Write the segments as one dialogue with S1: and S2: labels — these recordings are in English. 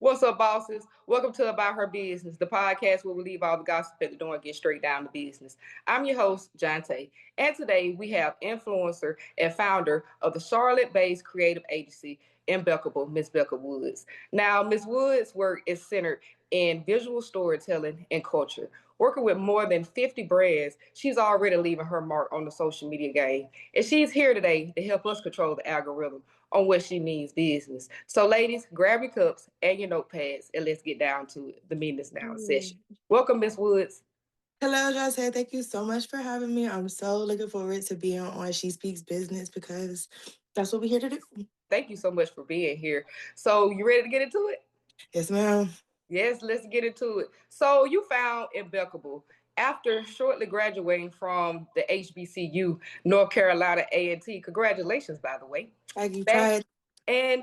S1: What's up, bosses? Welcome to About Her Business, the podcast where we leave all the gossip at the door and get straight down to business. I'm your host, Jonte, and today we have influencer and founder of the Charlotte-based creative agency, ImBeccable, Miss Becca Woods. Now, Miss Woods' work is centered in visual storytelling and culture. Working with more than 50 brands, she's already leaving her mark on the social media game. And she's here today to help us control the algorithm on what she means business. So, ladies, grab your cups and your notepads and let's get down to it. The Meanness Now session. Welcome, Miss Woods.
S2: Hello, Jose. Thank you so much for having me. I'm so looking forward to being on She Speaks Business because that's what we're here to do.
S1: Thank you so much for being here. So, you ready to get into it?
S2: Yes, ma'am.
S1: Yes, let's get into it. So, you found ImBeccable after shortly graduating from the HBCU, North Carolina A&T. Congratulations, by the way.
S2: Thank you.
S1: Back
S2: Tried.
S1: and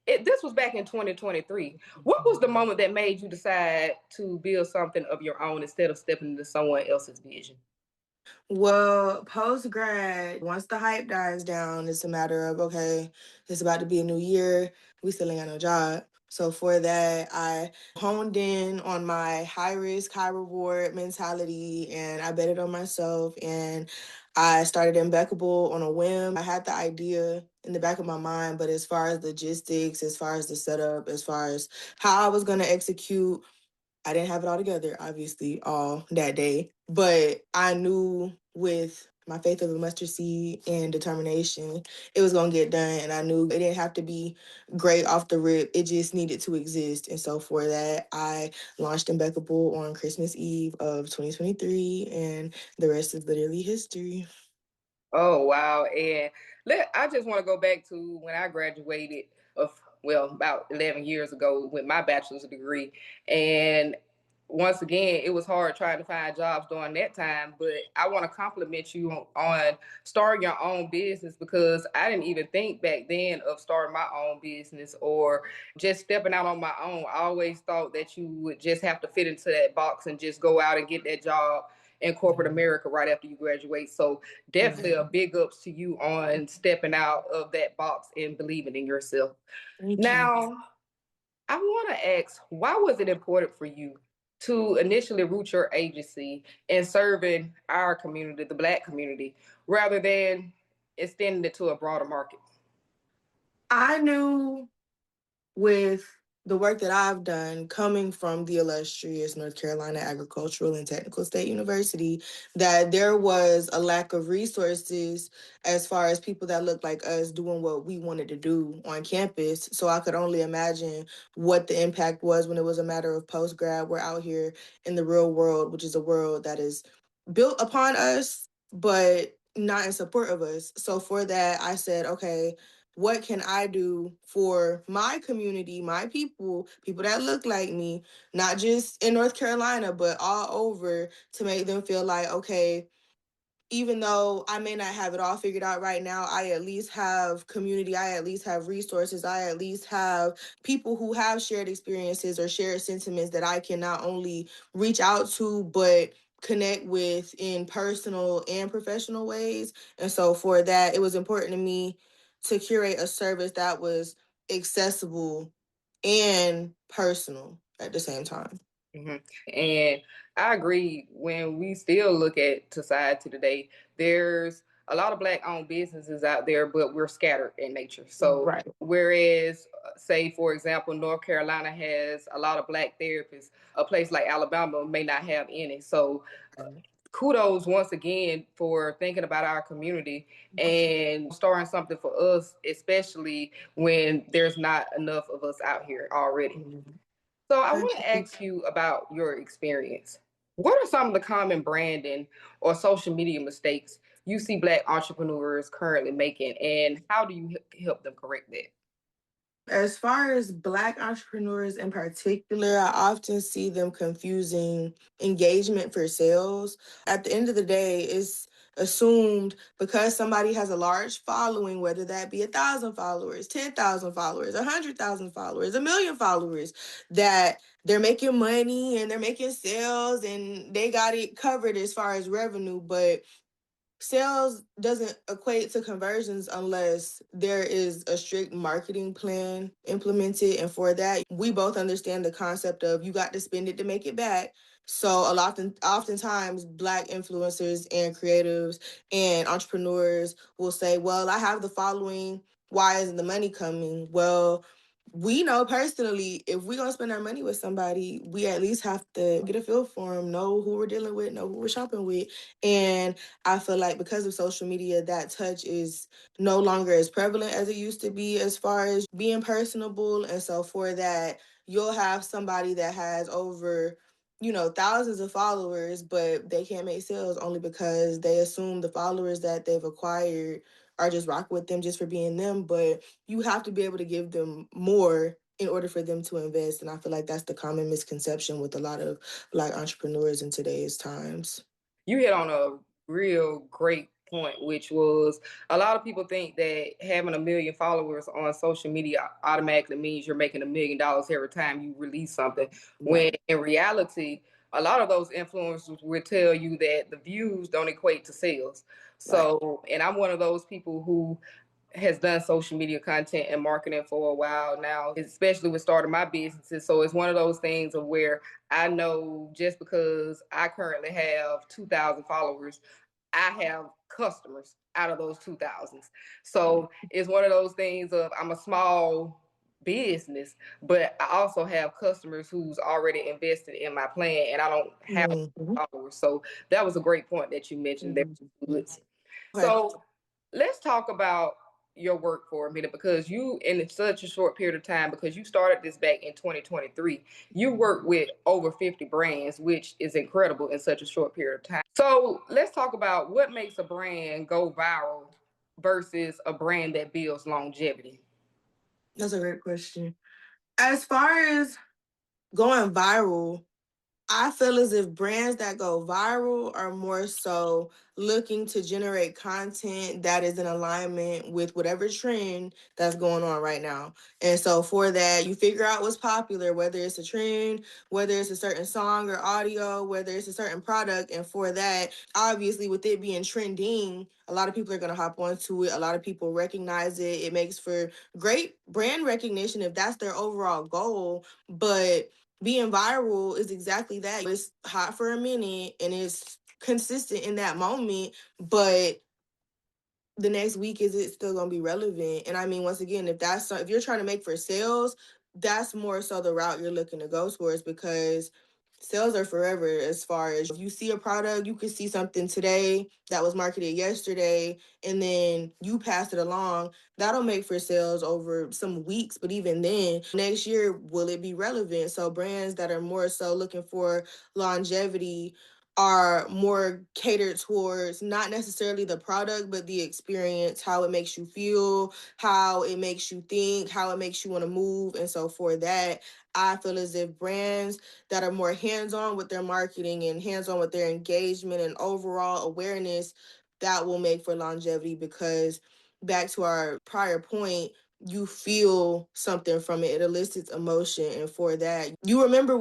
S1: this was back in 2023. What was the moment that made you decide to build something of your own instead of stepping into someone else's vision?
S2: Well, post grad, once the hype dies down, it's a matter of okay, it's about to be a new year. We still ain't got no job. So for that, I honed in on my high risk, high reward mentality and I bet it on myself. And I started Imbeccable on a whim. I had the idea in the back of my mind, but as far as logistics, as far as the setup, as far as how I was going to execute, I didn't have it all together, obviously, all that day. But I knew with my faith of a mustard seed and determination, it was going to get done. And I knew it didn't have to be great off the rip. It just needed to exist. And so for that, I launched Imbeccable on Christmas Eve of 2023. And the rest is literally history.
S1: Oh wow! And I just want to go back to when I graduated of about 11 years ago with my bachelor's degree, and once again it was hard trying to find jobs during that time. But I want to compliment you on starting your own business because I didn't even think back then of starting my own business or just stepping out on my own. I always thought that you would just have to fit into that box and just go out and get that job in corporate America right after you graduate. So definitely a big ups to you on stepping out of that box and believing in yourself.
S2: Thank you.
S1: Now, I want to ask, why was it important for you to initially root your agency in serving our community, the Black community, rather than extending it to a broader market?
S2: I knew with the work that I've done coming from the illustrious North Carolina Agricultural and Technical State University, that there was a lack of resources as far as people that looked like us doing what we wanted to do on campus. So I could only imagine what the impact was when it was a matter of post grad. We're out here in the real world, which is a world that is built upon us, but not in support of us. So for that, I said, okay, what can I do for my community, my people that look like me, not just in North Carolina, but all over to make them feel like, okay, even though I may not have it all figured out right now, I at least have community, I at least have resources, I at least have people who have shared experiences or shared sentiments that I can not only reach out to, but connect with in personal and professional ways. And so for that, it was important to me to curate a service that was accessible and personal at the same time.
S1: Mm-hmm. And I agree. When we still look at society today, there's a lot of Black owned businesses out there, but we're scattered in nature. So,
S2: Right.
S1: whereas, say, for example, North Carolina has a lot of Black therapists, a place like Alabama may not have any. So, kudos once again for thinking about our community and starting something for us, especially when there's not enough of us out here already. So I want to ask you about your experience. What are some of the common branding or social media mistakes you see Black entrepreneurs currently making, and how do you help them correct that?
S2: As far as Black entrepreneurs in particular, I often see them confusing engagement for sales. At the end of the day, it's assumed because somebody has a large following, whether that be 1,000 followers, 10,000 followers, 100,000 followers, 1,000,000 followers, that they're making money and they're making sales and they got it covered as far as revenue. But sales doesn't equate to conversions unless there is a strict marketing plan implemented. And for that, we both understand the concept of you got to spend it to make it back. So oftentimes Black influencers and creatives and entrepreneurs will say, well, I have the following. Why isn't the money coming? Well, we know personally, if we're going to spend our money with somebody, we at least have to get a feel for them, know who we're dealing with, know who we're shopping with. And I feel like because of social media, that touch is no longer as prevalent as it used to be as far as being personable. And so for that, you'll have somebody that has over, thousands of followers, but they can't make sales only because they assume the followers that they've acquired are just rock with them just for being them. But you have to be able to give them more in order for them to invest. And I feel like that's the common misconception with a lot of Black entrepreneurs in today's times.
S1: You hit on a real great point, which was a lot of people think that having 1 million followers on social media automatically means you're making $1 million every time you release something. When in reality, a lot of those influencers will tell you that the views don't equate to sales. So, and I'm one of those people who has done social media content and marketing for a while now, especially with starting my businesses. So it's one of those things of where I know just because I currently have 2,000 followers, I have customers out of those 2,000s. So it's one of those things of I'm a small business, but I also have customers who's already invested in my plan and I don't have followers. So that was a great point that you mentioned there. So let's talk about your work for a minute, because you, in such a short period of time, because you started this back in 2023, you work with over 50 brands, which is incredible in such a short period of time. So let's talk about what makes a brand go viral versus a brand that builds longevity.
S2: That's a great question. As far as going viral, I feel as if brands that go viral are more so looking to generate content that is in alignment with whatever trend that's going on right now. And so for that, you figure out what's popular, whether it's a trend, whether it's a certain song or audio, whether it's a certain product. And for that, obviously, with it being trending, a lot of people are going to hop onto it. A lot of people recognize it. It makes for great brand recognition if that's their overall goal. But being viral is exactly that. It's hot for a minute and it's consistent in that moment, but the next week, is it still going to be relevant? And I mean, once again, if you're trying to make for sales, that's more so the route you're looking to go towards, because sales are forever. As far as if you see a product, you could see something today that was marketed yesterday, and then you pass it along. That'll make for sales over some weeks, but even then, next year, will it be relevant? So brands that are more so looking for longevity are more catered towards not necessarily the product, but the experience, how it makes you feel, how it makes you think, how it makes you want to move. And so for that, I feel as if brands that are more hands-on with their marketing and hands-on with their engagement and overall awareness, that will make for longevity, because back to our prior point, you feel something from it. It elicits emotion. And for that, you remember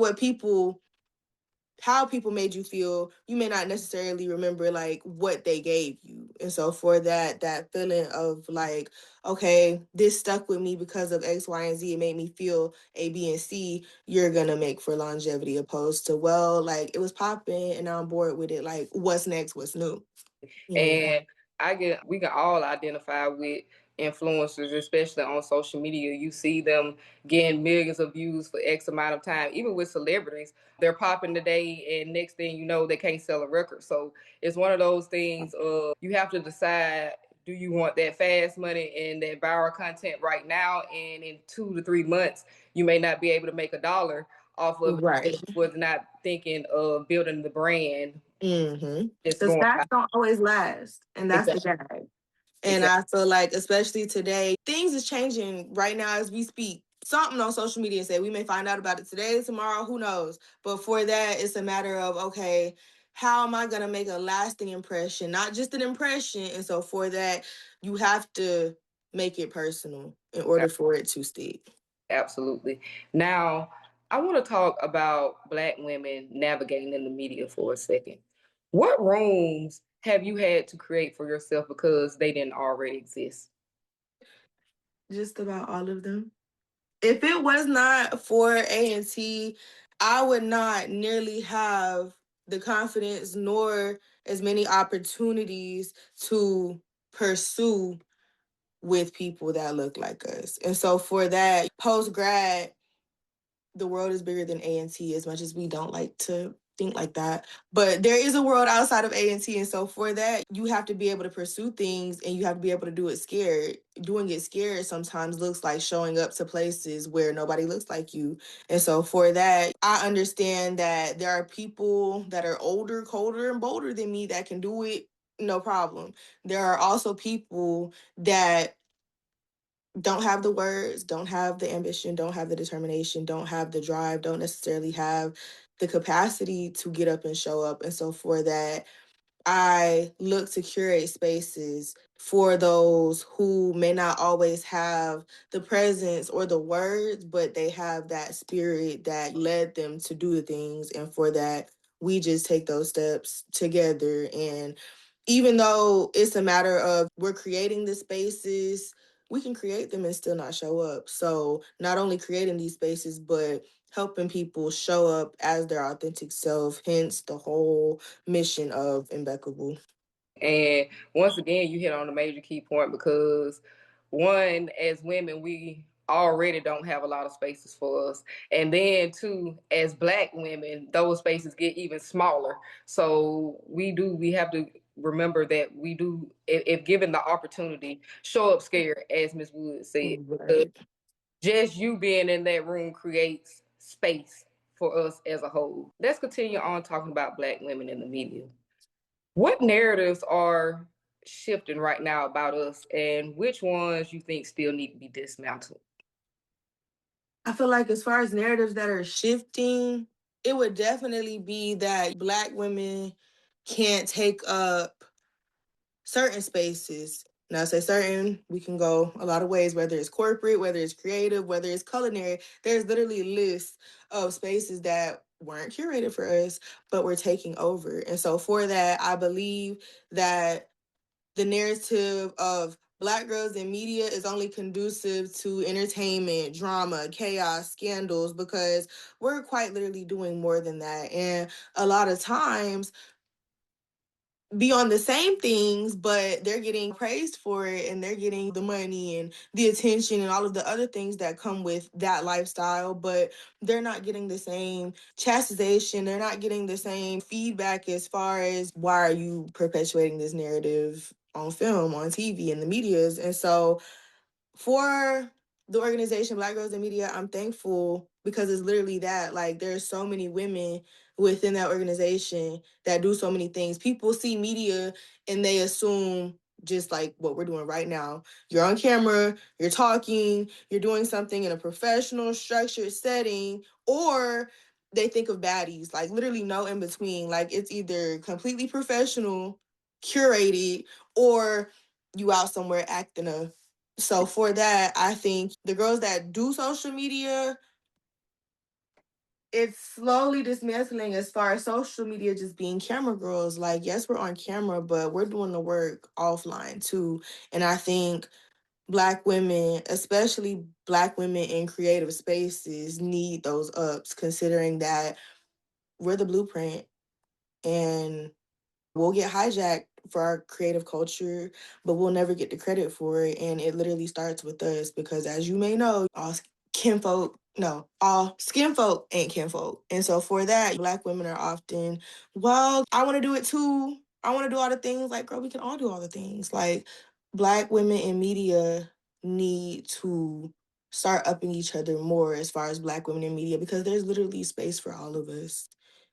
S2: how people made you feel. You may not necessarily remember like what they gave you. And so for that feeling of like, okay, this stuck with me because of X, Y, and Z, it made me feel A, B, and C, you're gonna make for longevity, opposed to, well, like it was popping and now I'm bored with it. Like, what's next? What's new?
S1: And we can all identify with influencers, especially on social media. You see them getting millions of views for X amount of time. Even with celebrities, they're popping today, and next thing you know, they can't sell a record. So it's one of those things of you have to decide, do you want that fast money and that viral content right now? And in 2 to 3 months, you may not be able to make $1 off of it.
S2: Right.
S1: It was not thinking of building the brand.
S2: Mm-hmm.
S1: It's
S2: Because
S1: going
S2: facts don't always last. And that's the
S1: exactly.
S2: gag. And
S1: Exactly.
S2: I feel like, especially today, things is changing right now as we speak. Something on social media said we may find out about it today, tomorrow, who knows? But for that, it's a matter of, okay, how am I going to make a lasting impression? Not just an impression. And so for that, you have to make it personal in order for it to stick.
S1: Absolutely. Now, I want to talk about Black women navigating in the media for a second. What rooms have you had to create for yourself because they didn't already exist?
S2: Just about all of them. If it was not for A&T, I would not nearly have the confidence nor as many opportunities to pursue with people that look like us. And so for that, post grad, the world is bigger than A&T, as much as we don't like to think like that. But there is a world outside of A&T. And so for that, you have to be able to pursue things and you have to be able to do it scared. Doing it scared sometimes looks like showing up to places where nobody looks like you. And so for that, I understand that there are people that are older, colder, and bolder than me that can do it, no problem. There are also people that don't have the words, don't have the ambition, don't have the determination, don't have the drive, don't necessarily have the capacity to get up and show up. And so for that, I look to curate spaces for those who may not always have the presence or the words, but they have that spirit that led them to do the things. And for that, we just take those steps together. And even though it's a matter of we're creating the spaces, we can create them and still not show up. So not only creating these spaces, but helping people show up as their authentic self, hence the whole mission of ImBeccable.
S1: And once again, you hit on a major key point because one, as women, we already don't have a lot of spaces for us. And then two, as Black women, those spaces get even smaller. So we have to remember that we do, if given the opportunity, show up scared, as Ms. Woods said. Because
S2: Right.
S1: just you being in that room creates space for us as a whole. Let's continue on talking about Black women in the media. What narratives are shifting right now about us, and which ones you think still need to be dismantled?
S2: I feel like as far as narratives that are shifting, it would definitely be that Black women can't take up certain spaces. Now, I say certain, we can go a lot of ways, whether it's corporate, whether it's creative, whether it's culinary. There's literally a list of spaces that weren't curated for us, but we're taking over. And so for that, I believe that the narrative of Black girls in media is only conducive to entertainment, drama, chaos, scandals, because we're quite literally doing more than that. And a lot of times, be on the same things, but they're getting praised for it and they're getting the money and the attention and all of the other things that come with that lifestyle. But they're not getting the same chastisement. They're not getting the same feedback as far as why are you perpetuating this narrative on film, on TV, and the medias. And so for the organization Black Girls in Media, I'm thankful because it's literally that. Like, there's so many women within that organization that do so many things. People see media and they assume just like what we're doing right now. You're on camera, you're talking, you're doing something in a professional, structured setting, or they think of baddies, like literally no in between. Like, it's either completely professional, curated, or you out somewhere acting a. So for that, I think the girls that do social media, it's slowly dismantling as far as social media just being camera girls. Like, yes, we're on camera, but we're doing the work offline too. And I think Black women, especially Black women in creative spaces, need those ups, considering that we're the blueprint and we'll get hijacked for our creative culture, but we'll never get the credit for it. And it literally starts with us because, as you may know, all skin folk ain't kinfolk. And so for that, Black women are often, well, I want to do it too. I want to do all the things. Like, girl, we can all do all the things. Like, Black women in media need to start upping each other more as far as Black women in media because there's literally space for all of us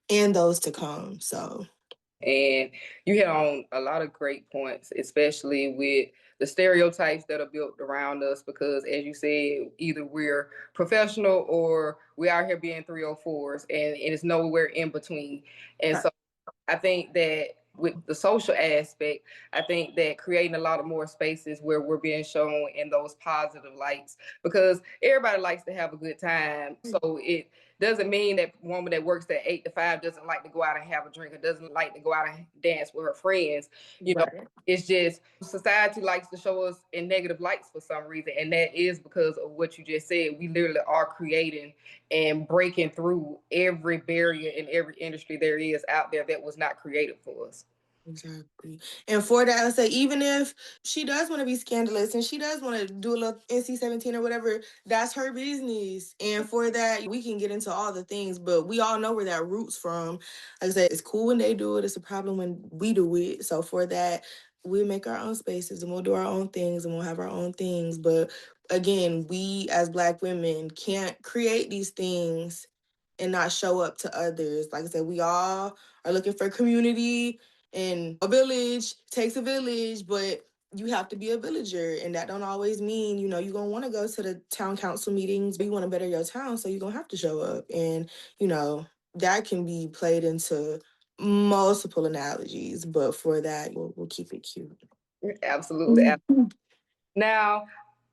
S2: and those to come. So
S1: And you hit on a lot of great points, especially with the stereotypes that are built around us. Because, as you said, either we're professional or we're out here being 304s, and it's nowhere in between. And so I think that with the social aspect, I think that creating a lot of more spaces where we're being shown in those positive lights, because everybody likes to have a good time. So Doesn't mean that woman that works at 8 to 5 doesn't like to go out and have a drink or doesn't like to go out and dance with her friends. You know,
S2: Right.
S1: it's just society likes to show us in negative lights for some reason, and that is because of what you just said. We literally are creating and breaking through every barrier in every industry there is out there that was not created for us.
S2: Exactly. And for that, I say, even if she does want to be scandalous and she does want to do a little NC-17 or whatever, that's her business. And for that, we can get into all the things, but we all know where that roots from. Like I said, it's cool when they do it. It's a problem when we do it. So for that, we make our own spaces and we'll do our own things and we'll have our own things. But again, we as Black women can't create these things and not show up to others. Like I said, we all are looking for community, and a village takes a village, but you have to be a villager. And that don't always mean, you're going to want to go to the town council meetings. You want to better your town, so you're going to have to show up. And, that can be played into multiple analogies. But for that, we'll keep it cute.
S1: Absolutely. Now,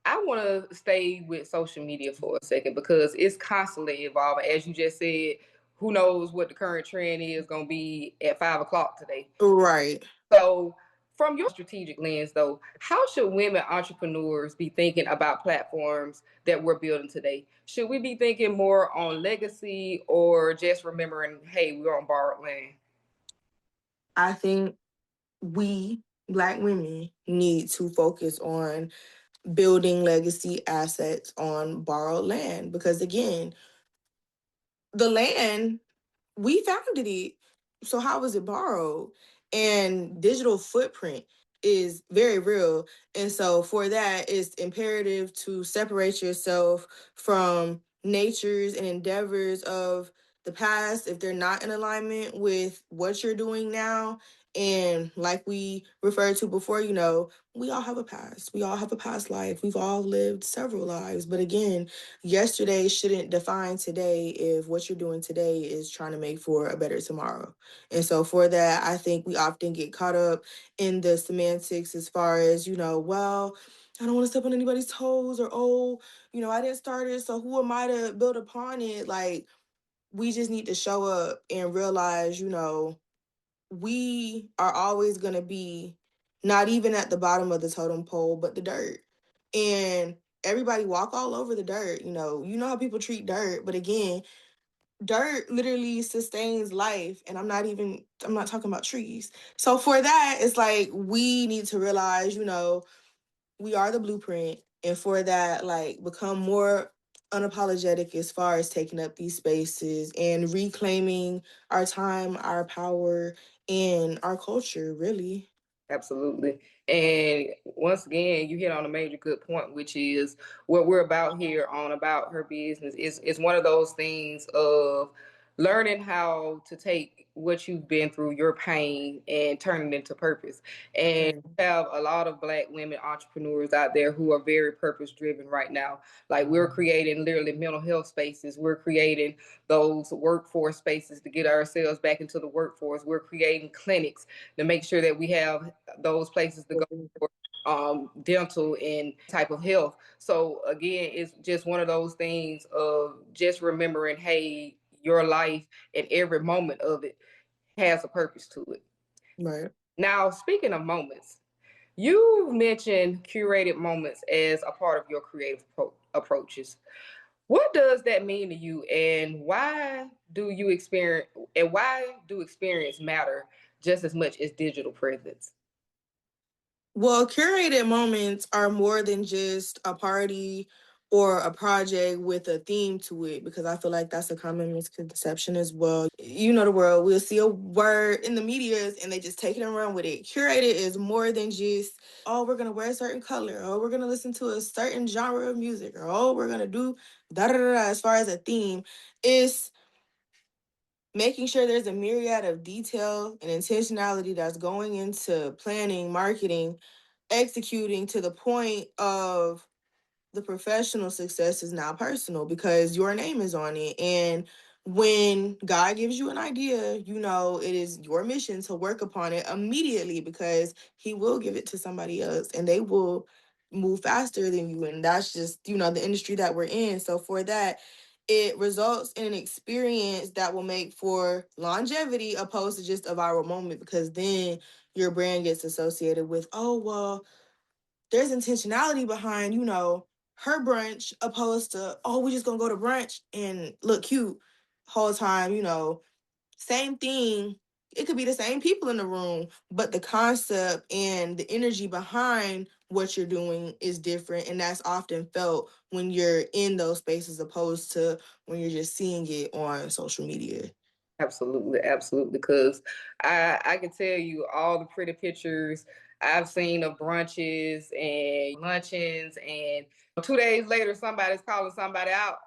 S1: I want to stay with social media for a second because it's constantly evolving. As you just said, who knows what the current trend is going to be at 5 o'clock today.
S2: Right.
S1: So, from your strategic lens, though, how should women entrepreneurs be thinking about platforms that we're building today? Should we be thinking more on legacy or just remembering, hey, we're on borrowed land?
S2: I think we, Black women, need to focus on building legacy assets on borrowed land, because again, the land, we founded it. So how was it borrowed? And digital footprint is very real. And so for that, it's imperative to separate yourself from natures and endeavors of the past if they're not in alignment with what you're doing now. And like we referred to before, we all have a past. We all have a past life. We've all lived several lives. But again, yesterday shouldn't define today if what you're doing today is trying to make for a better tomorrow. And so for that, I think we often get caught up in the semantics as far as, well, I don't want to step on anybody's toes, or, oh, I didn't start it, so who am I to build upon it? Like, we just need to show up and realize, we are always going to be not even at the bottom of the totem pole, but the dirt. And everybody walk all over the dirt. How people treat dirt. But again, dirt literally sustains life. And I'm not talking about trees. So for that, it's like we need to realize, we are the blueprint. And for that, like, become more unapologetic as far as taking up these spaces and reclaiming our time, our power, and our culture, really.
S1: Absolutely. And once again, you hit on a major good point, which is what we're about here on About Her Business is one of those things of learning how to take what you've been through, your pain, and turn it into purpose. And
S2: Right.
S1: we have a lot of Black women entrepreneurs out there who are very purpose driven right now. Like, we're creating literally mental health spaces. We're creating those workforce spaces to get ourselves back into the workforce. We're creating clinics to make sure that we have those places to go for dental and type of health. So again, it's just one of those things of just remembering, hey, your life and every moment of it has a purpose to it.
S2: Right.
S1: Now, speaking of moments, you mentioned curated moments as a part of your creative approaches. What does that mean to you, and why do experience matter just as much as digital presence?
S2: Well, curated moments are more than just a party or a project with a theme to it, because I feel like that's a common misconception as well. The world, we'll see a word in the medias and they just take it and run with it. Curated is more than just, oh, we're going to wear a certain color, or we're going to listen to a certain genre of music, or, oh, we're going to do da da da da. As far as a theme, it's making sure there's a myriad of detail and intentionality that's going into planning, marketing, executing, to the point of the professional success is now personal because your name is on it. And when God gives you an idea, it is your mission to work upon it immediately, because he will give it to somebody else and they will move faster than you. And that's just, the industry that we're in. So for that, it results in an experience that will make for longevity opposed to just a viral moment, because then your brand gets associated with, oh, well, there's intentionality behind, her brunch opposed to, oh, we just gonna go to brunch and look cute whole time, same thing. It could be the same people in the room, but the concept and the energy behind what you're doing is different. And that's often felt when you're in those spaces opposed to when you're just seeing it on social media.
S1: Absolutely, absolutely. Because I can tell you all the pretty pictures I've seen of brunches and luncheons, and 2 days later, somebody's calling somebody out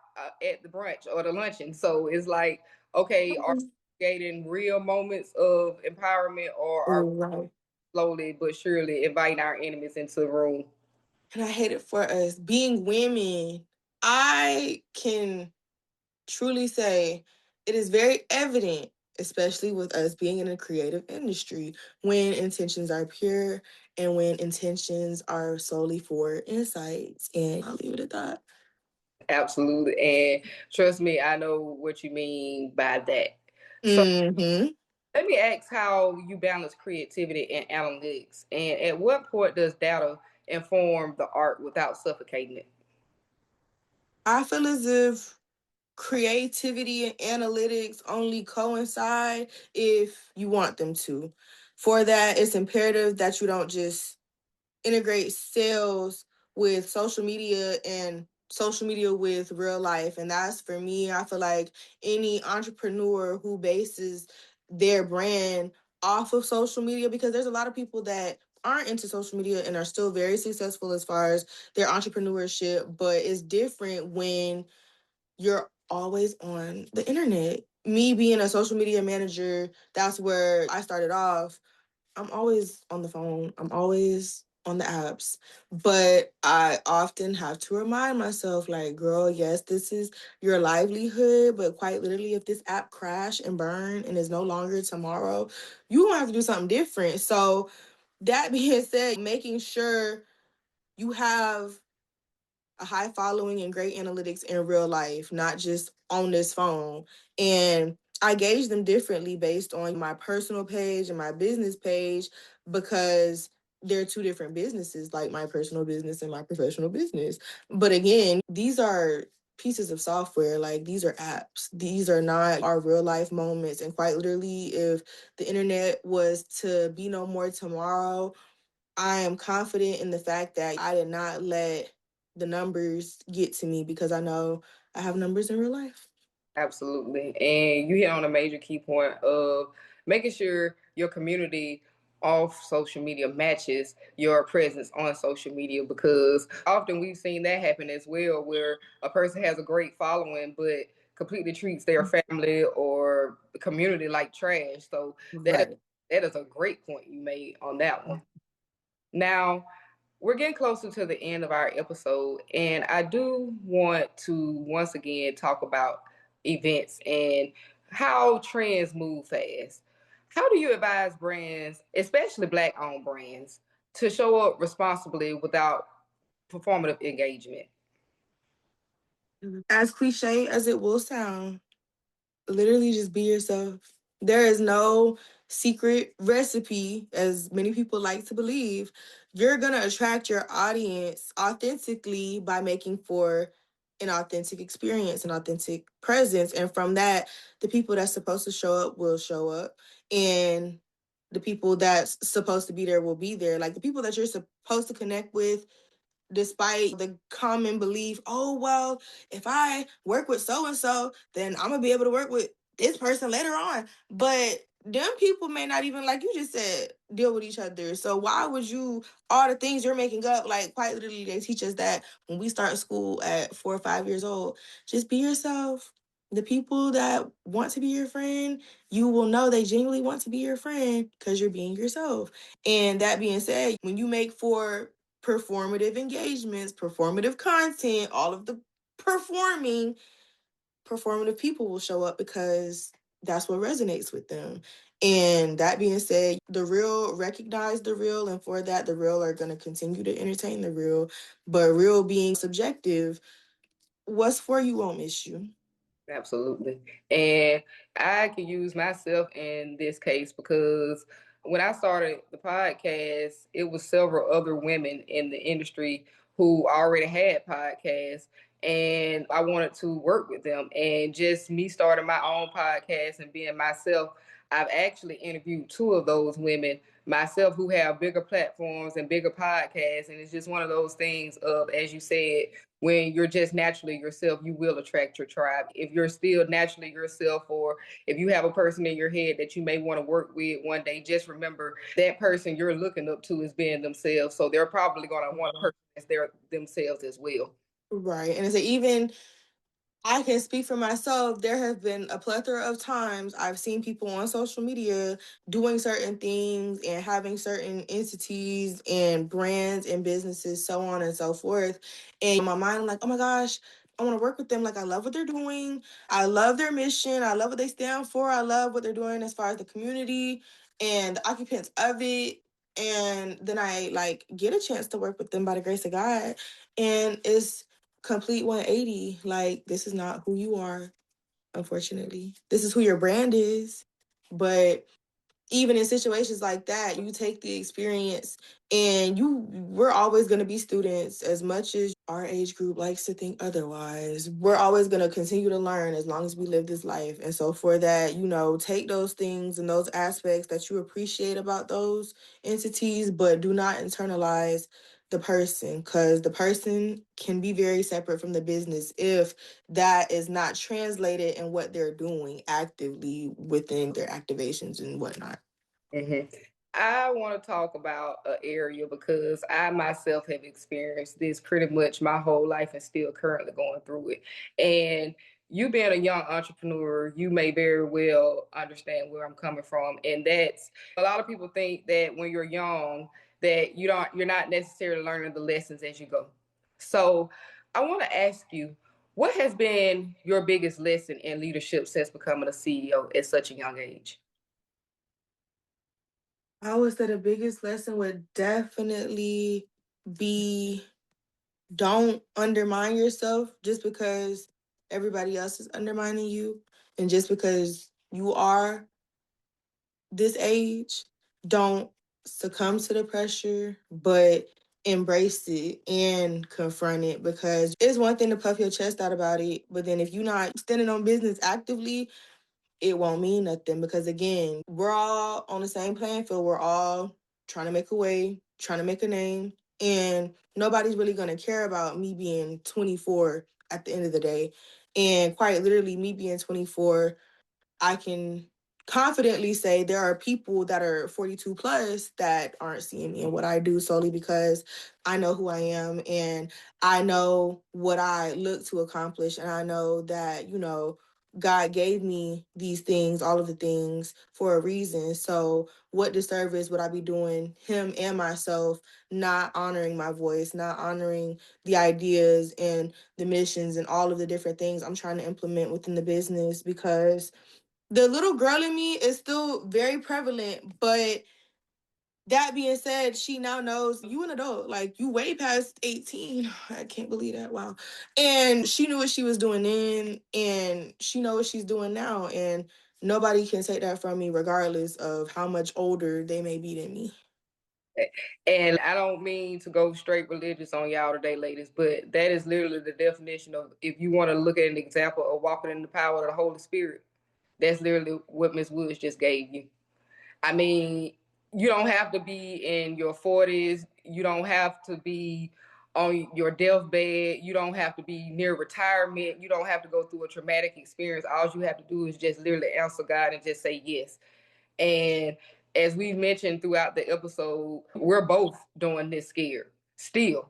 S1: at the brunch or the luncheon. So it's like, okay, are we creating real moments of empowerment, or are we
S2: Right.
S1: slowly but surely inviting our enemies into the room?
S2: And I hate it for us being women. I can truly say it is very evident, especially with us being in a creative industry, when intentions are pure and when intentions are solely for insights. And I'll leave it at that.
S1: Absolutely. And trust me, I know what you mean by that. So
S2: Mm-hmm.
S1: let me ask how you balance creativity and analytics, and at what point does data inform the art without suffocating it?
S2: I feel as if creativity and analytics only coincide if you want them to. For that, it's imperative that you don't just integrate sales with social media and social media with real life. And that's, for me, I feel like any entrepreneur who bases their brand off of social media, because there's a lot of people that aren't into social media and are still very successful as far as their entrepreneurship, but it's different when you're always on the internet. Me being a social media manager, that's where I started off. I'm always on the phone. I'm always on the apps. But I often have to remind myself, like, girl, yes, this is your livelihood, but quite literally, if this app crash and burn and is no longer tomorrow, you gonna have to do something different. So that being said, making sure you have a high following and great analytics in real life, not just on this phone. And I gauge them differently based on my personal page and my business page, because they're two different businesses, like my personal business and my professional business. But again, these are pieces of software, like these are apps. These are not our real life moments. And quite literally, if the internet was to be no more tomorrow, I am confident in the fact that I did not let the numbers get to me, because I know I have numbers in real life.
S1: Absolutely. And you hit on a major key point of making sure your community off social media matches your presence on social media, because often we've seen that happen as well, where a person has a great following but completely treats their family or the community like trash. So that is,
S2: Right.
S1: that is a great point you made on that one. Now, we're getting closer to the end of our episode, and I do want to once again talk about events and how trends move fast. How do you advise brands, especially Black owned brands, to show up responsibly without performative engagement?
S2: As cliche as it will sound, literally just be yourself. There is no secret recipe, as many people like to believe. You're going to attract your audience authentically by making for an authentic experience, an authentic presence. And from that, the people that's supposed to show up will show up. And the people that's supposed to be there will be there. Like the people that you're supposed to connect with, despite the common belief, oh, well, if I work with so and so, then I'm going to be able to work with this person later on. But them people may not even, like you just said, deal with each other. So why would you, all the things you're making up, like quite literally, they teach us that when we start school at 4 or 5 years old, just be yourself. The people that want to be your friend, you will know they genuinely want to be your friend because you're being yourself. And that being said, when you make for performative engagements, performative content, all of the performing, performative people will show up because that's what resonates with them. And that being said, the real recognize the real, and for that, the real are going to continue to entertain the real. But real being subjective, what's for you won't miss you.
S1: Absolutely. And I can use myself in this case because when I started the podcast, it was several other women in the industry who already had podcasts. And I wanted to work with them. And just me starting my own podcast and being myself, I've actually interviewed two of those women myself who have bigger platforms and bigger podcasts. And it's just one of those things of, as you said, when you're just naturally yourself, you will attract your tribe. If you're still naturally yourself, or if you have a person in your head that you may want to work with one day, just remember that person you're looking up to is being themselves. So they're probably going to want a person that's their themselves as well.
S2: Right. And it's like, even I can speak for myself. There have been a plethora of times I've seen people on social media doing certain things and having certain entities and brands and businesses, so on and so forth. And in my mind, I'm like, oh my gosh, I want to work with them. Like, I love what they're doing. I love their mission. I love what they stand for. I love what they're doing as far as the community and the occupants of it. And then I like get a chance to work with them by the grace of God. And it's complete 180. Like, this is not who you are, unfortunately. This is who your brand is. But even in situations like that, you take the experience, and we're always going to be students. As much as our age group likes to think otherwise, we're always going to continue to learn as long as we live this life. And so for that, take those things and those aspects that you appreciate about those entities, but do not internalize the person, because the person can be very separate from the business if that is not translated in what they're doing actively within their activations and whatnot.
S1: Mm-hmm. I want to talk about an area because I myself have experienced this pretty much my whole life and still currently going through it. And you being a young entrepreneur, you may very well understand where I'm coming from. And that's a lot of people think that when you're young, that you're not necessarily learning the lessons as you go. So I want to ask you, what has been your biggest lesson in leadership since becoming a CEO at such a young age?
S2: I would say the biggest lesson would definitely be, don't undermine yourself just because everybody else is undermining you. And just because you are this age, don't succumb to the pressure, but embrace it and confront it, because it's one thing to puff your chest out about it, but then if you're not standing on business actively, it won't mean nothing, because again, we're all on the same playing field. We're all trying to make a way, trying to make a name, and nobody's really going to care about me being 24 at the end of the day. And quite literally, me being 24, I can confidently say there are people that are 42 plus that aren't seeing me and what I do, solely because I know who I am and I know what I look to accomplish. And I know that, God gave me these things, all of the things, for a reason. So what disservice would I be doing him and myself, not honoring my voice, not honoring the ideas and the missions and all of the different things I'm trying to implement within the business? Because the little girl in me is still very prevalent, but that being said, she now knows you an adult. Like, you way past 18. I can't believe that. Wow. And she knew what she was doing then, and she know what she's doing now. And nobody can take that from me, regardless of how much older they may be than me.
S1: And I don't mean to go straight religious on y'all today, ladies, but that is literally the definition of, if you want to look at an example of walking in the power of the Holy Spirit, that's literally what Miss Woods just gave you. I mean, you don't have to be in your 40s. You don't have to be on your deathbed. You don't have to be near retirement. You don't have to go through a traumatic experience. All you have to do is just literally answer God and just say yes. And as we mentioned throughout the episode, we're both doing this scared still.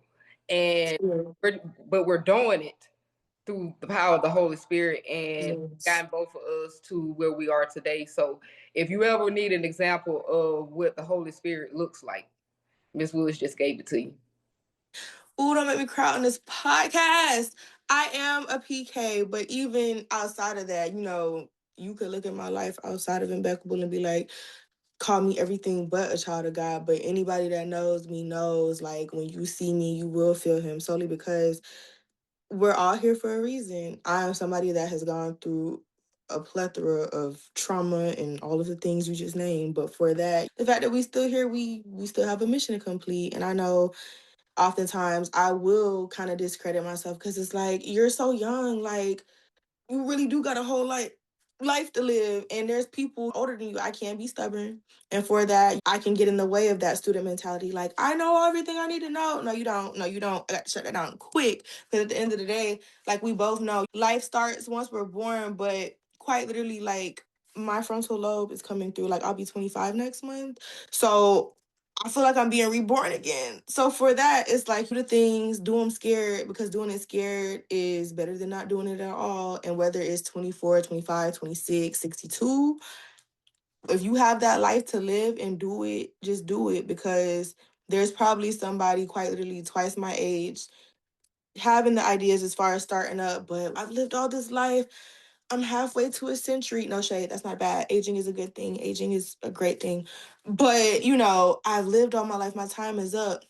S1: And we're doing it through the power of the Holy Spirit and
S2: Yes.
S1: gotten both of us to where we are today. So if you ever need an example of what the Holy Spirit looks like, Miss Woods just gave it to you.
S2: Ooh, don't make me cry on this podcast. I am a PK, but even outside of that, you could look at my life outside of ImBeccable and be like, call me everything but a child of God. But anybody that knows me knows, like, when you see me, you will feel him, solely because we're all here for a reason. I am somebody that has gone through a plethora of trauma and all of the things you just named. But for that, the fact that we still here, we still have a mission to complete. And I know oftentimes I will kind of discredit myself because it's like, you're so young, like you really do got a whole life to live, and there's people older than you. I can't be stubborn, and for that I can get in the way of that student mentality, like I know everything I need to know. No, you don't. No, you don't. I got to shut that down quick, because at the end of the day, like we both know, life starts once we're born, but quite literally, like my frontal lobe is coming through. Like I'll be 25 next month, so I feel like I'm being reborn again. So for that, it's like, do the things, do them scared, because doing it scared is better than not doing it at all. And whether it's 24, 25, 26, 62, if you have that life to live and do it, just do it, because there's probably somebody quite literally twice my age having the ideas as far as starting up, but I've lived all this life. I'm halfway to a century. No shade, that's not bad. Aging is a good thing. Aging is a great thing. But, I've lived all my life. My time is up.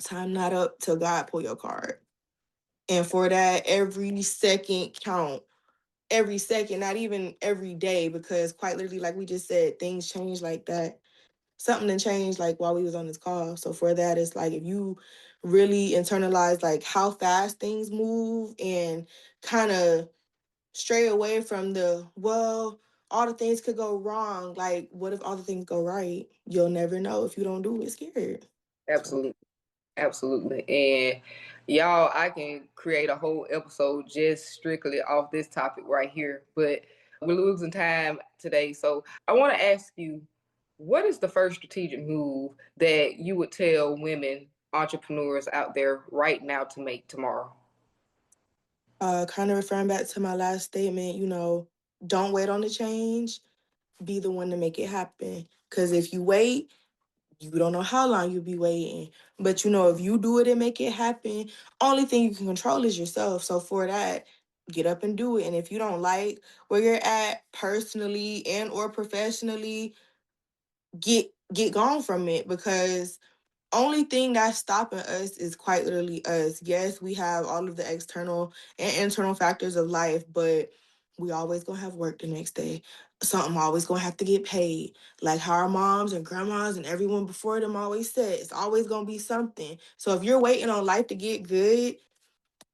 S2: Time not up till God pull your card. And for that, every second count. Every second, not even every day, because quite literally, like we just said, things change like that. Something done changed like while we was on this call. So for that, it's like if you really internalize like how fast things move and kind of stray away from the, well, all the things could go wrong. Like, what if all the things go right? You'll never know if you don't do it scared. So,
S1: Absolutely. Absolutely. And y'all, I can create a whole episode just strictly off this topic right here, but we're losing time today. So I want to ask you, what is the first strategic move that you would tell women entrepreneurs out there right now to make tomorrow?
S2: kind of referring back to my last statement, don't wait on the change. Be the one to make it happen. Because if you wait, you don't know how long you'll be waiting. But if you do it and make it happen, only thing you can control is yourself. So for that, get up and do it. And if you don't like where you're at personally and or professionally, get gone from it, because only thing that's stopping us is quite literally us. Yes, we have all of the external and internal factors of life, but we always gonna have work the next day. Something always gonna have to get paid. Like how our moms and grandmas and everyone before them always said, it's always gonna be something. So if you're waiting on life to get good,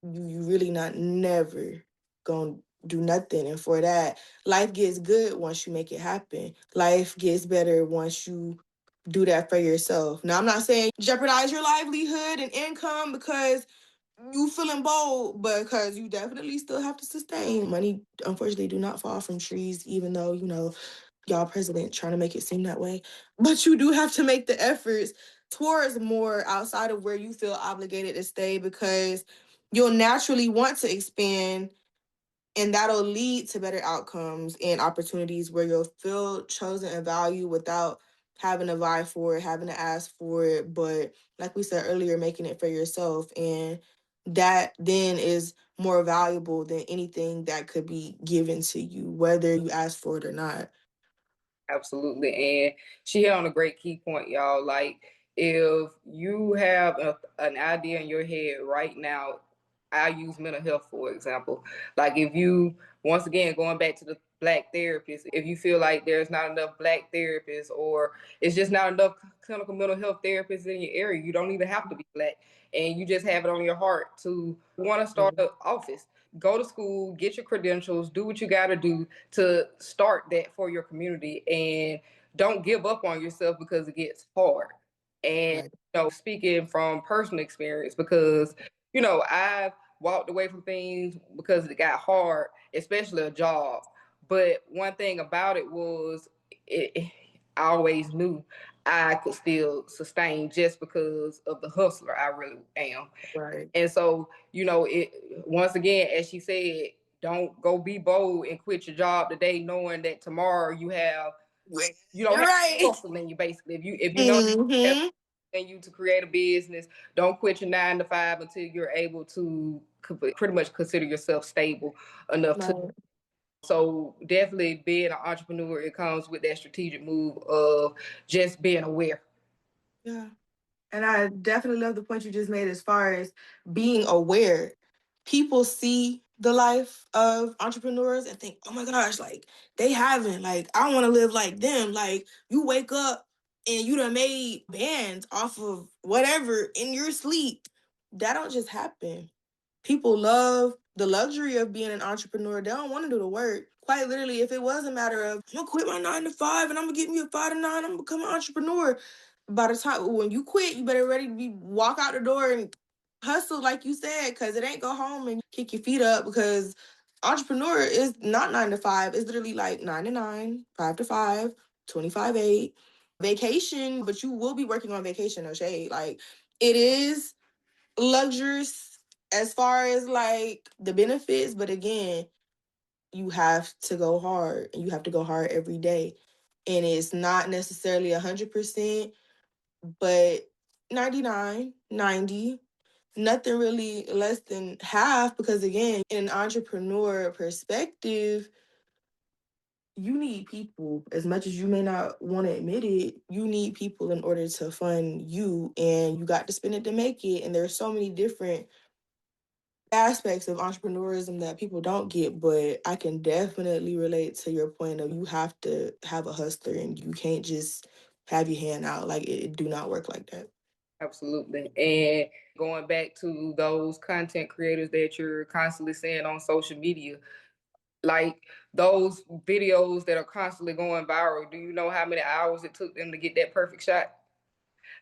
S2: you really not never gonna do nothing. And for that, life gets good once you make it happen. Life gets better once you do that for yourself. Now, I'm not saying jeopardize your livelihood and income because you feeling bold, but because you definitely still have to sustain. Money, unfortunately, do not fall from trees, even though, y'all president trying to make it seem that way. But you do have to make the efforts towards more outside of where you feel obligated to stay, because you'll naturally want to expand, and that'll lead to better outcomes and opportunities where you'll feel chosen and valued without having to vie for it, having to ask for it. But like we said earlier, making it for yourself. And that then is more valuable than anything that could be given to you, whether you ask for it or not.
S1: Absolutely. And she hit on a great key point, y'all. Like, if you have an idea in your head right now, I use mental health, for example. Like, if you, once again, going back to the Black therapist, if you feel like there's not enough Black therapists, or it's just not enough clinical mental health therapists in your area, you don't even have to be Black, and you just have it on your heart to want to start an office, go to school, get your credentials, do what you got to do to start that for your community, and don't give up on yourself because it gets hard. And
S2: Right.
S1: speaking from personal experience, because I've walked away from things because it got hard, especially a job. But one thing about it was, I always knew I could still sustain just because of the hustler I really am.
S2: Right.
S1: And so, it, once again, as she said, don't go be bold and quit your job today, knowing that tomorrow you don't
S2: You're
S1: have
S2: right.
S1: hustle in you. Basically, if you know you have
S2: Mm-hmm.
S1: in you to create a business, don't quit your 9 to 5 until you're able to pretty much consider yourself stable enough to.
S2: Right.
S1: So definitely being an entrepreneur, it comes with that strategic move of just being aware.
S2: Yeah. And I definitely love the point you just made as far as being aware. people see the life of entrepreneurs and think, oh my gosh, like they haven't, like I want to live like them. Like you wake up and you done made bands off of whatever in your sleep. That don't just happen. People love the luxury of being an entrepreneur. They don't want to do the work. Quite literally, if it was a matter of I'm gonna quit my 9 to 5 and I'm gonna get me a 5 to 9, I'm gonna become an entrepreneur. By the time when you quit, you better ready to be walk out the door and hustle like you said, because it ain't go home and kick your feet up. Because entrepreneur is not 9 to 5. It's literally like 9 to 9, 5 to 5, 25/8, vacation. But you will be working on vacation, no shade. Like it is luxurious as far as like the benefits, but again, you have to go hard and you have to go hard every day. And it's not necessarily 100%, but 99, 90, nothing really less than half. Because again, in an entrepreneur perspective, you need people. As much as you may not want to admit it, you need people in order to fund you, and you got to spend it to make it. And there's so many different aspects of entrepreneurism that people don't get, but I can definitely relate to your point of you have to have a hustler and you can't just have your hand out. Like it do not work like that.
S1: Absolutely. And going back to those content creators that you're constantly seeing on social media, like those videos that are constantly going viral, do you know how many hours it took them to get that perfect shot?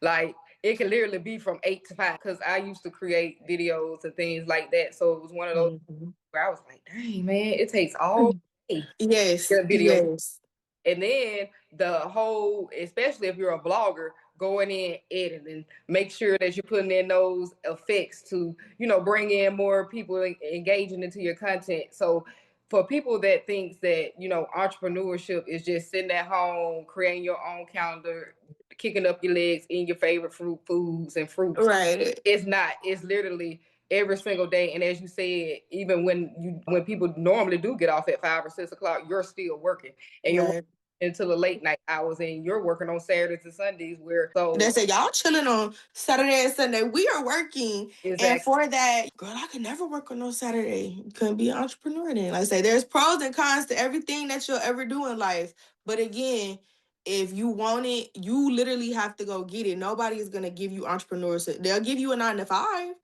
S1: Like it can literally be from 8 to 5. Because I used to create videos and things like that. So it was one of those
S2: Mhm.
S1: where I was like, dang man, it takes all day to
S2: Yes,
S1: get a video.
S2: yes.
S1: And then the whole, especially if you're a blogger, going in editing, make sure that you're putting in those effects to, bring in more people engaging into your content. So for people that thinks that, entrepreneurship is just sitting at home, creating your own calendar, kicking up your legs, eating your favorite foods and fruits,
S2: Right.
S1: it's not. It's literally every single day. And as you said, even when people normally do get off at 5 or 6 o'clock, you're still working, and you're
S2: Right.
S1: into the late night hours, and you're working on Saturdays and Sundays. Where
S2: They
S1: so
S2: say y'all chilling on Saturday and Sunday. We are working. And
S1: exactly,
S2: for that, girl, I could never work on no Saturday. You couldn't be an entrepreneur then. Like I say, there's pros and cons to everything that you'll ever do in life. But again, if you want it, you literally have to go get it. Nobody is gonna give you entrepreneurs. They'll give you a 9 to 5.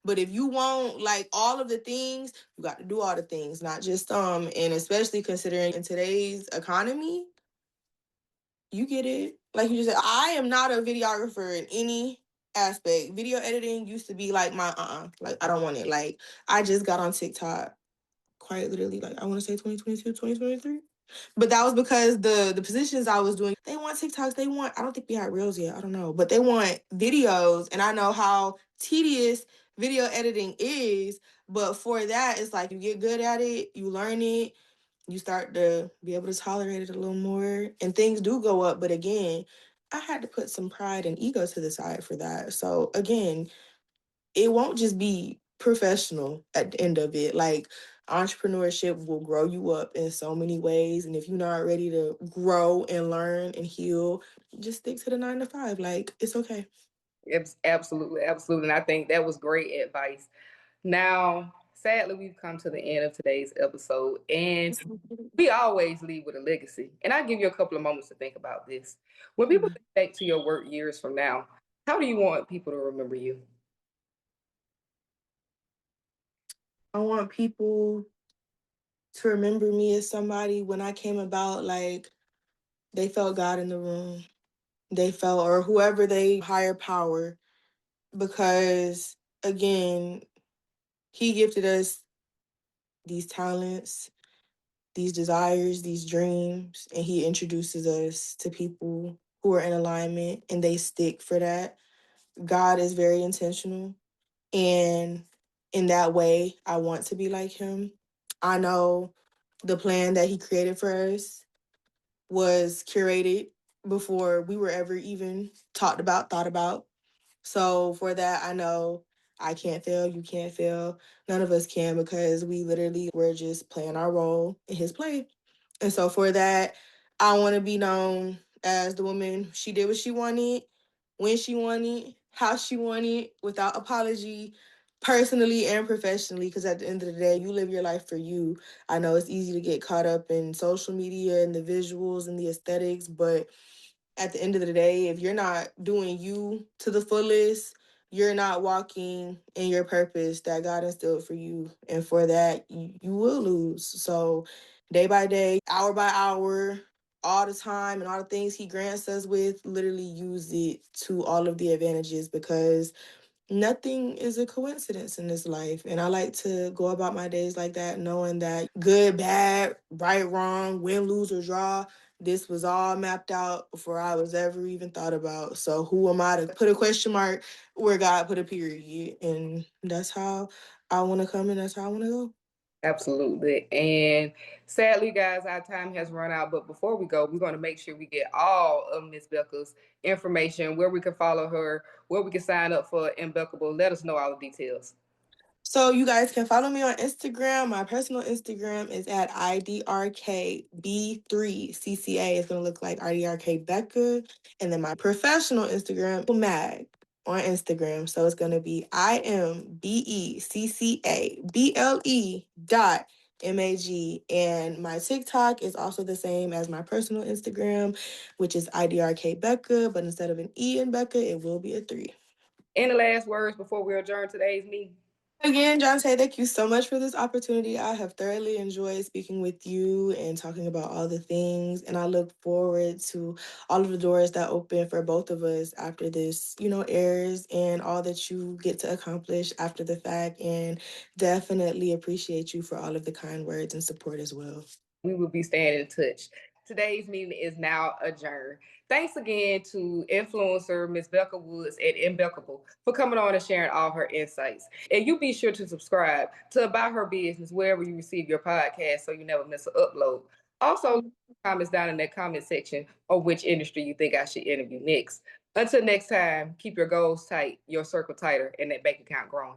S2: But if you want like all of the things, you got to do all the things, not just some. And especially considering in today's economy, you get it. Like you just said, I am not a videographer in any aspect. Video editing used to be like my like I don't want it. Like I just got on TikTok quite literally, like I want to say 2022, 2023. But that was because the positions I was doing, they want TikToks, I don't think we had reels yet, I don't know, but they want videos, and I know how tedious video editing is. But for that, it's like you get good at it, you learn it, you start to be able to tolerate it a little more, and things do go up. But again, I had to put some pride and ego to the side for that. So again, it won't just be professional at the end of it. Like entrepreneurship will grow you up in so many ways. And if you're not ready to grow and learn and heal, just stick to the 9 to 5. Like it's okay.
S1: it's absolutely, absolutely. And I think that was great advice. Now, sadly, we've come to the end of today's episode, and we always leave with a legacy. And I give you a couple of moments to think about this. When people think back to your work years from now, how do you want people to remember you?
S2: I want people to remember me as somebody when I came about, like they felt God in the room. They felt, or whoever they higher power, because again, he gifted us these talents, these desires, these dreams, and he introduces us to people who are in alignment and they stick for that. God is very intentional, and in that way, I want to be like him. I know the plan that he created for us was curated before we were ever even talked about, thought about. So for that, I know I can't fail, you can't fail. None of us can, because we literally were just playing our role in his play. And so for that, I want to be known as the woman. She did what she wanted, when she wanted, how she wanted, without apology, personally and professionally, because at the end of the day, you live your life for you. I know it's easy to get caught up in social media and the visuals and the aesthetics, but at the end of the day, if you're not doing you to the fullest, you're not walking in your purpose that God instilled for you. And for that, you will lose. So, day by day, hour by hour, all the time, and all the things He grants us with, literally use it to all of the advantages, because nothing is a coincidence in this life. And I like to go about my days like that, knowing that good, bad, right, wrong, win, lose, or draw, this was all mapped out before I was ever even thought about. So who am I to put a question mark where God put a period? And that's how I want to come and that's how I want to go.
S1: Absolutely. And sadly, guys, our time has run out. But before we go, we're going to make sure we get all of Miss Becca's information, where we can follow her, where we can sign up for ImBeccable. Let us know all the details.
S2: So you guys can follow me on Instagram. My personal Instagram is at IDRKB3CCA. It's going to look like IDRK Becca. And then my professional Instagram, Mag on Instagram. So it's going to be ImBeccable and my TikTok is also the same as my personal Instagram, which is IDRK Becca, but instead of an E in Becca, it will be a 3.
S1: Any last words before we adjourn today's meeting?
S2: Again, Jonte, thank you so much for this opportunity. I have thoroughly enjoyed speaking with you and talking about all the things. And I look forward to all of the doors that open for both of us after this, airs, and all that you get to accomplish after the fact. And definitely appreciate you for all of the kind words and support as well.
S1: We will be staying in touch. Today's meeting is now adjourned. Thanks again to influencer Miss Becca Woods at ImBeccable for coming on and sharing all her insights. And you be sure to subscribe to About Her Business wherever you receive your podcast so you never miss an upload. Also, comments down in that comment section of which industry you think I should interview next. Until next time, keep your goals tight, your circle tighter, and that bank account growing.